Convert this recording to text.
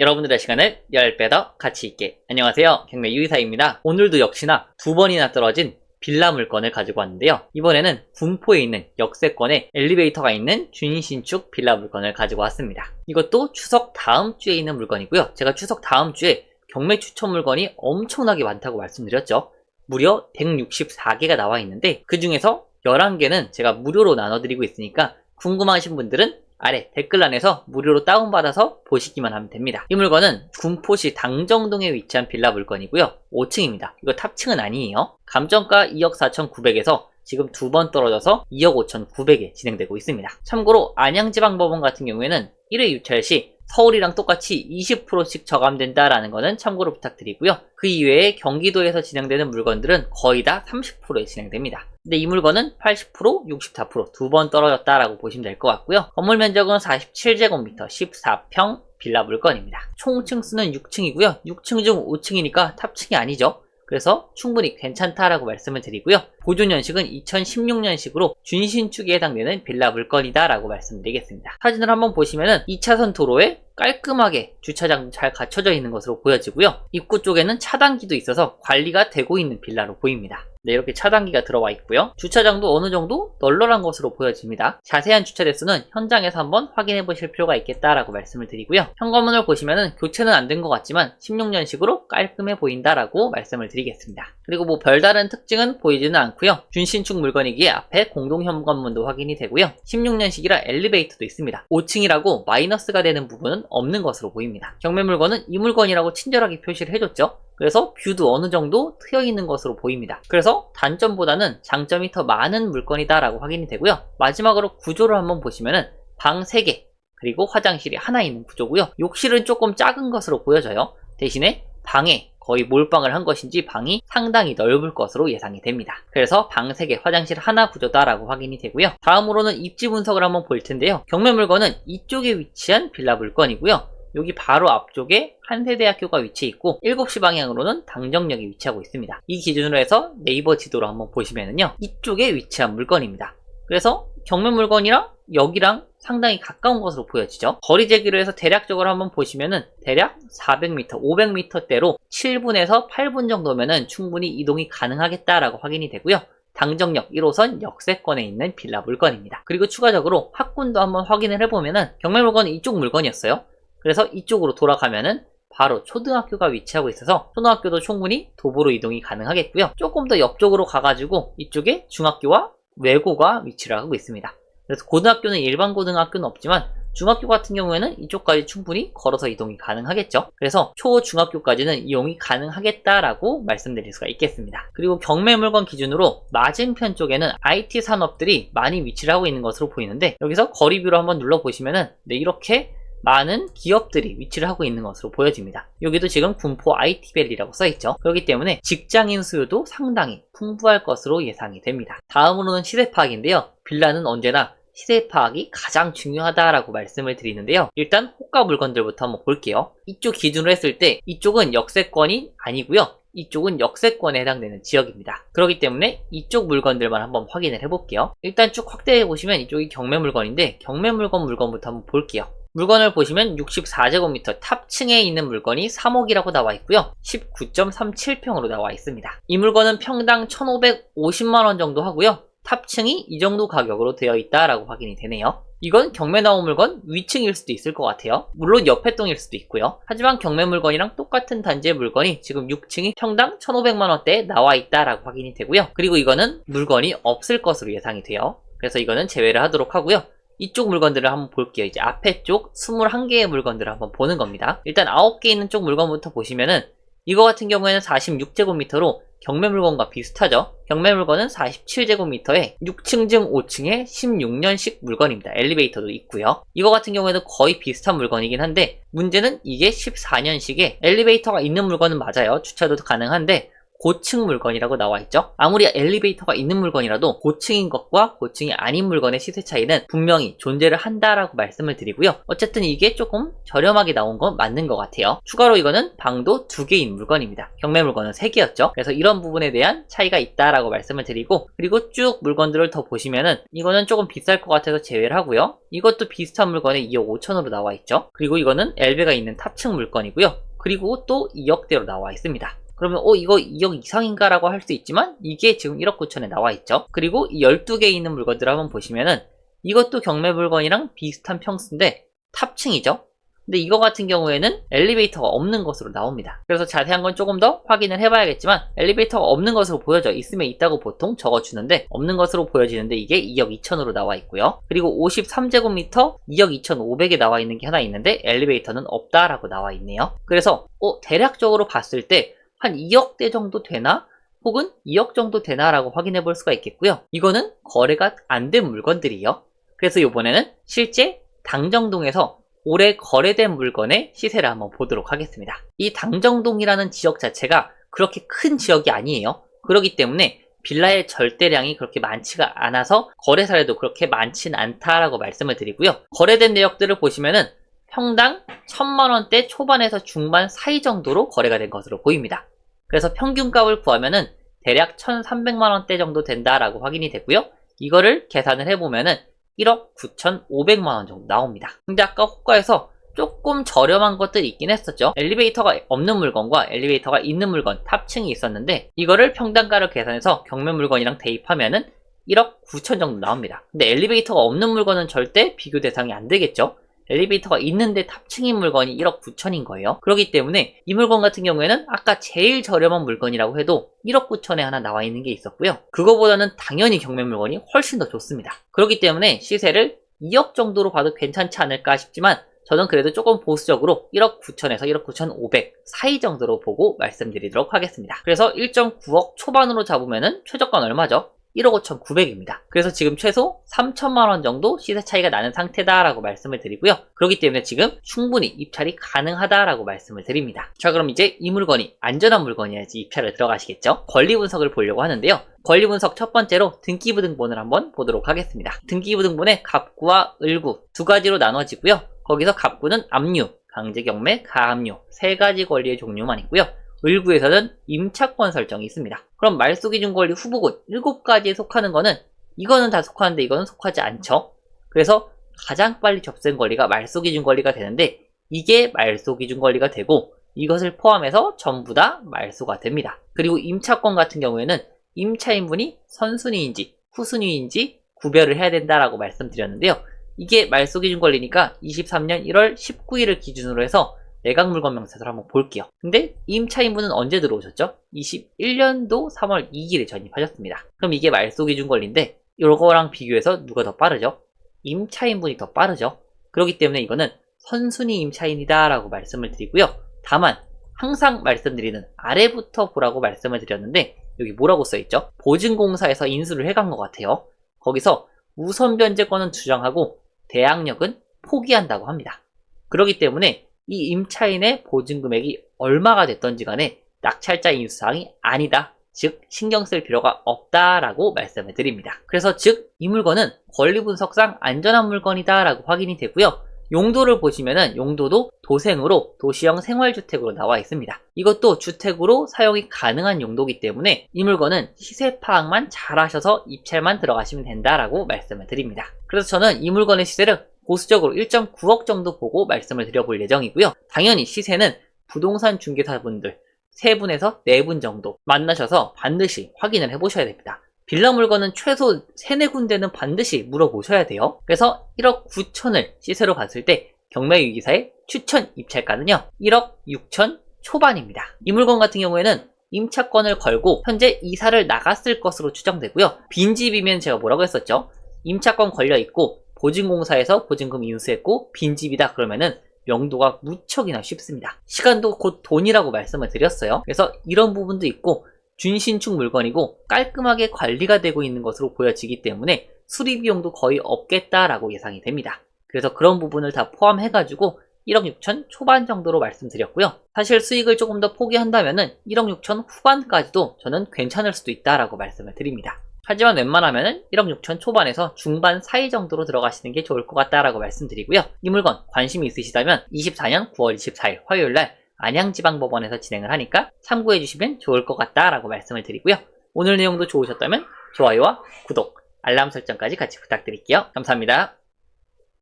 여러분들의 시간을 10배 더 가치 있게. 안녕하세요, 경매 유이사입니다. 오늘도 역시나 두 번이나 떨어진 빌라 물건을 가지고 왔는데요. 이번에는 군포에 있는 역세권에 엘리베이터가 있는 준신축 빌라 물건을 가지고 왔습니다. 이것도 추석 다음 주에 있는 물건이고요. 제가 추석 다음 주에 경매 추천 물건이 엄청나게 많다고 말씀드렸죠. 무려 164개가 나와 있는데 그 중에서 11개는 제가 무료로 나눠드리고 있으니까 궁금하신 분들은 아래 댓글란에서 무료로 다운받아서 보시기만 하면 됩니다. 이 물건은 군포시 당정동에 위치한 빌라 물건이고요. 5층입니다. 이거 탑층은 아니에요. 감정가 2억 4,900에서 지금 두 번 떨어져서 2억 5,900에 진행되고 있습니다. 참고로 안양지방법원 같은 경우에는 1회 유찰 시 서울이랑 똑같이 20%씩 저감된다라는 거는 참고로 부탁드리고요. 그 이외에 경기도에서 진행되는 물건들은 거의 다 30%에 진행됩니다. 근데 이 물건은 80%, 64% 두 번 떨어졌다라고 보시면 될 것 같고요. 건물 면적은 47제곱미터, 14평 빌라 물건입니다. 총 층수는 6층이고요. 6층 중 5층이니까 탑층이 아니죠. 그래서 충분히 괜찮다라고 말씀을 드리고요. 보존연식은 2016년식으로 준신축에 해당되는 빌라 물건이다라고 말씀드리겠습니다. 사진을 한번 보시면은 2차선 도로에 깔끔하게 주차장도 잘 갖춰져 있는 것으로 보여지고요. 입구 쪽에는 차단기도 있어서 관리가 되고 있는 빌라로 보입니다. 네, 이렇게 차단기가 들어와 있고요. 주차장도 어느 정도 널널한 것으로 보여집니다. 자세한 주차 대수는 현장에서 한번 확인해 보실 필요가 있겠다라고 말씀을 드리고요. 현관문을 보시면은 교체는 안 된 것 같지만 16년식으로 깔끔해 보인다라고 말씀을 드리겠습니다. 그리고 뭐 별다른 특징은 보이지는 않고요. 준신축 물건이기에 앞에 공동 현관문도 확인이 되고요. 16년식이라 엘리베이터도 있습니다. 5층이라고 마이너스가 되는 부분은 없는 것으로 보입니다. 경매 물건은 이 물건이라고 친절하게 표시를 해줬죠. 그래서 뷰도 어느 정도 트여있는 것으로 보입니다. 그래서 단점보다는 장점이 더 많은 물건이다 라고 확인이 되고요. 마지막으로 구조를 한번 보시면은 방 3개 그리고 화장실이 하나 있는 구조고요. 욕실은 조금 작은 것으로 보여져요. 대신에 방에 거의 몰빵을 한 것인지 방이 상당히 넓을 것으로 예상이 됩니다. 그래서 방 3개, 화장실 하나 구조다라고 확인이 되고요. 다음으로는 입지 분석을 한번 볼 텐데요. 경매 물건은 이쪽에 위치한 빌라 물건이고요. 여기 바로 앞쪽에 한세대학교가 위치해 있고 7시 방향으로는 당정역이 위치하고 있습니다. 이 기준으로 해서 네이버 지도로 한번 보시면은요. 이쪽에 위치한 물건입니다. 그래서 경매 물건이랑 여기랑 상당히 가까운 것으로 보여지죠. 거리 재기로 해서 대략적으로 한번 보시면은 대략 400m, 500m대로 7분에서 8분 정도면은 충분히 이동이 가능하겠다라고 확인이 되고요. 당정역 1호선 역세권에 있는 빌라 물건입니다. 그리고 추가적으로 학군도 한번 확인을 해보면은 경매 물건은 이쪽 물건이었어요. 그래서 이쪽으로 돌아가면은 바로 초등학교가 위치하고 있어서 초등학교도 충분히 도보로 이동이 가능하겠고요. 조금 더 옆쪽으로 가가지고 이쪽에 중학교와 외고가 위치를 하고 있습니다. 그래서 고등학교는 일반 고등학교는 없지만 중학교 같은 경우에는 이쪽까지 충분히 걸어서 이동이 가능하겠죠. 그래서 초중학교까지는 이용이 가능하겠다라고 말씀드릴 수가 있겠습니다. 그리고 경매 물건 기준으로 맞은편 쪽에는 IT 산업들이 많이 위치를 하고 있는 것으로 보이는데 여기서 거리뷰로 한번 눌러보시면은 네, 이렇게 많은 기업들이 위치를 하고 있는 것으로 보여집니다. 여기도 지금 군포 IT밸리라고 써있죠. 그렇기 때문에 직장인 수요도 상당히 풍부할 것으로 예상이 됩니다. 다음으로는 시세 파악인데요. 빌라는 언제나 시세 파악이 가장 중요하다라고 말씀을 드리는데요. 일단 호가 물건들부터 한번 볼게요. 이쪽 기준으로 했을 때 이쪽은 역세권이 아니고요. 이쪽은 역세권에 해당되는 지역입니다. 그렇기 때문에 이쪽 물건들만 한번 확인을 해볼게요. 일단 쭉 확대해 보시면 이쪽이 경매 물건인데 경매 물건부터 한번 볼게요. 물건을 보시면 64제곱미터 탑층에 있는 물건이 3억이라고 나와 있고요. 19.37평으로 나와 있습니다. 이 물건은 평당 1,550만원 정도 하고요. 탑층이 이 정도 가격으로 되어 있다라고 확인이 되네요. 이건 경매 나온 물건 위층일 수도 있을 것 같아요. 물론 옆에 동일 수도 있고요. 하지만 경매 물건이랑 똑같은 단지의 물건이 지금 6층이 평당 1,500만원대에 나와 있다라고 확인이 되고요. 그리고 이거는 물건이 없을 것으로 예상이 돼요. 그래서 이거는 제외를 하도록 하고요. 이쪽 물건들을 한번 볼게요. 이제 앞에 쪽 21개의 물건들을 한번 보는 겁니다. 일단 9개 있는 쪽 물건부터 보시면은 이거 같은 경우에는 46제곱미터로 경매 물건과 비슷하죠. 경매 물건은 47제곱미터에 6층 중 5층에 16년식 물건입니다. 엘리베이터도 있고요. 이거 같은 경우에는 거의 비슷한 물건이긴 한데 문제는 이게 14년식에 엘리베이터가 있는 물건은 맞아요. 주차도 가능한데 고층 물건이라고 나와 있죠. 아무리 엘리베이터가 있는 물건이라도 고층인 것과 고층이 아닌 물건의 시세 차이는 분명히 존재를 한다라고 말씀을 드리고요. 어쨌든 이게 조금 저렴하게 나온 건 맞는 것 같아요. 추가로 이거는 방도 2개인 물건입니다. 경매 물건은 3개였죠. 그래서 이런 부분에 대한 차이가 있다라고 말씀을 드리고, 그리고 쭉 물건들을 더 보시면은 이거는 조금 비쌀 것 같아서 제외를 하고요. 이것도 비슷한 물건에 2억 5천으로 나와 있죠. 그리고 이거는 엘베가 있는 탑층 물건이고요. 그리고 또 2억대로 나와 있습니다. 그러면 이거 2억 이상인가 라고 할 수 있지만 이게 지금 1억 9천에 나와 있죠. 그리고 이 12개 있는 물건들을 한번 보시면은 이것도 경매 물건이랑 비슷한 평수인데 탑층이죠. 근데 이거 같은 경우에는 엘리베이터가 없는 것으로 나옵니다. 그래서 자세한 건 조금 더 확인을 해봐야겠지만 엘리베이터가 없는 것으로 보여져. 있으면 있다고 보통 적어주는데 없는 것으로 보여지는데 이게 2억 2천으로 나와 있고요. 그리고 53제곱미터 2억 2,500에 나와 있는 게 하나 있는데 엘리베이터는 없다라고 나와 있네요. 그래서 대략적으로 봤을 때 한 2억대 정도 되나? 혹은 2억 정도 되나? 라고 확인해 볼 수가 있겠고요. 이거는 거래가 안 된 물건들이에요. 그래서 이번에는 실제 당정동에서 올해 거래된 물건의 시세를 한번 보도록 하겠습니다. 이 당정동이라는 지역 자체가 그렇게 큰 지역이 아니에요. 그렇기 때문에 빌라의 절대량이 그렇게 많지가 않아서 거래 사례도 그렇게 많진 않다라고 말씀을 드리고요. 거래된 내역들을 보시면은 평당 1,000만원대 초반에서 중반 사이 정도로 거래가 된 것으로 보입니다. 그래서 평균값을 구하면은 대략 1,300만원대 정도 된다라고 확인이 됐고요. 이거를 계산을 해보면은 1억 9,500만원 정도 나옵니다. 근데 아까 호가에서 조금 저렴한 것들이 있긴 했었죠. 엘리베이터가 없는 물건과 엘리베이터가 있는 물건 탑층이 있었는데 이거를 평당가를 계산해서 경매 물건이랑 대입하면은 1억 9천 정도 나옵니다. 근데 엘리베이터가 없는 물건은 절대 비교 대상이 안 되겠죠. 엘리베이터가 있는데 탑층인 물건이 1억 9천인 거예요. 그렇기 때문에 이 물건 같은 경우에는 아까 제일 저렴한 물건이라고 해도 1억 9천에 하나 나와 있는 게 있었고요. 그거보다는 당연히 경매 물건이 훨씬 더 좋습니다. 그렇기 때문에 시세를 2억 정도로 봐도 괜찮지 않을까 싶지만 저는 그래도 조금 보수적으로 1억 9천에서 1억 9,500 사이 정도로 보고 말씀드리도록 하겠습니다. 그래서 1.9억 초반으로 잡으면은 최저가는 얼마죠? 1억 5,900입니다. 그래서 지금 최소 3천만원 정도 시세 차이가 나는 상태다라고 말씀을 드리고요. 그렇기 때문에 지금 충분히 입찰이 가능하다라고 말씀을 드립니다. 자, 그럼 이제 이 물건이 안전한 물건이어야지 입찰을 들어가시겠죠? 권리 분석을 보려고 하는데요. 권리 분석 첫 번째로 등기부 등본을 한번 보도록 하겠습니다. 등기부 등본에 갑구와 을구 두 가지로 나눠지고요. 거기서 갑구는 압류, 강제경매, 가압류 세 가지 권리의 종류만 있고요. 을구에서는 임차권 설정이 있습니다. 그럼 말소기준 권리 후보군 7가지에 속하는 거는 이거는 다 속하는데 이거는 속하지 않죠. 그래서 가장 빨리 접수된 권리가 말소기준 권리가 되는데 이게 말소기준 권리가 되고 이것을 포함해서 전부 다 말소가 됩니다. 그리고 임차권 같은 경우에는 임차인분이 선순위인지 후순위인지 구별을 해야 된다라고 말씀드렸는데요. 이게 말소기준 권리니까 23년 1월 19일을 기준으로 해서 매각물건 명세서를 한번 볼게요. 근데 임차인분은 언제 들어오셨죠? 21년도 3월 2일에 전입하셨습니다. 그럼 이게 말소기준 권리인데 이거랑 비교해서 누가 더 빠르죠? 임차인분이 더 빠르죠. 그렇기 때문에 이거는 선순위 임차인이다 라고 말씀을 드리고요. 다만 항상 말씀드리는 아래부터 보라고 말씀을 드렸는데 여기 뭐라고 써있죠? 보증공사에서 인수를 해간 것 같아요. 거기서 우선 변제권은 주장하고 대항력은 포기한다고 합니다. 그렇기 때문에 이 임차인의 보증금액이 얼마가 됐던지 간에 낙찰자 인수사항이 아니다. 즉 신경 쓸 필요가 없다라고 말씀을 드립니다. 그래서 즉 이 물건은 권리분석상 안전한 물건이다 라고 확인이 되고요. 용도를 보시면은 용도도 도생으로 도시형 생활주택으로 나와 있습니다. 이것도 주택으로 사용이 가능한 용도이기 때문에 이 물건은 시세 파악만 잘 하셔서 입찰만 들어가시면 된다라고 말씀을 드립니다. 그래서 저는 이 물건의 시세를 보수적으로 1.9억 정도 보고 말씀을 드려볼 예정이고요. 당연히 시세는 부동산 중개사분들 3분에서 4분 정도 만나셔서 반드시 확인을 해보셔야 됩니다. 빌라 물건은 최소 3, 4군데는 반드시 물어보셔야 돼요. 그래서 1억 9천을 시세로 봤을 때 경매위기사의 추천 입찰가는요 1억 6천 초반입니다. 이 물건 같은 경우에는 임차권을 걸고 현재 이사를 나갔을 것으로 추정되고요. 빈집이면 제가 뭐라고 했었죠? 임차권 걸려있고 보증공사에서 보증금 인수했고 빈집이다 그러면은 명도가 무척이나 쉽습니다. 시간도 곧 돈이라고 말씀을 드렸어요. 그래서 이런 부분도 있고 준신축 물건이고 깔끔하게 관리가 되고 있는 것으로 보여지기 때문에 수리비용도 거의 없겠다라고 예상이 됩니다. 그래서 그런 부분을 다 포함해가지고 1억 6천 초반 정도로 말씀드렸고요. 사실 수익을 조금 더 포기한다면은 1억 6천 후반까지도 저는 괜찮을 수도 있다라고 말씀을 드립니다. 하지만 웬만하면은 1억 6천 초반에서 중반 사이 정도로 들어가시는 게 좋을 것 같다라고 말씀드리고요. 이 물건 관심이 있으시다면 24년 9월 24일 화요일날 안양지방법원에서 진행을 하니까 참고해주시면 좋을 것 같다라고 말씀을 드리고요. 오늘 내용도 좋으셨다면 좋아요와 구독, 알람 설정까지 같이 부탁드릴게요. 감사합니다.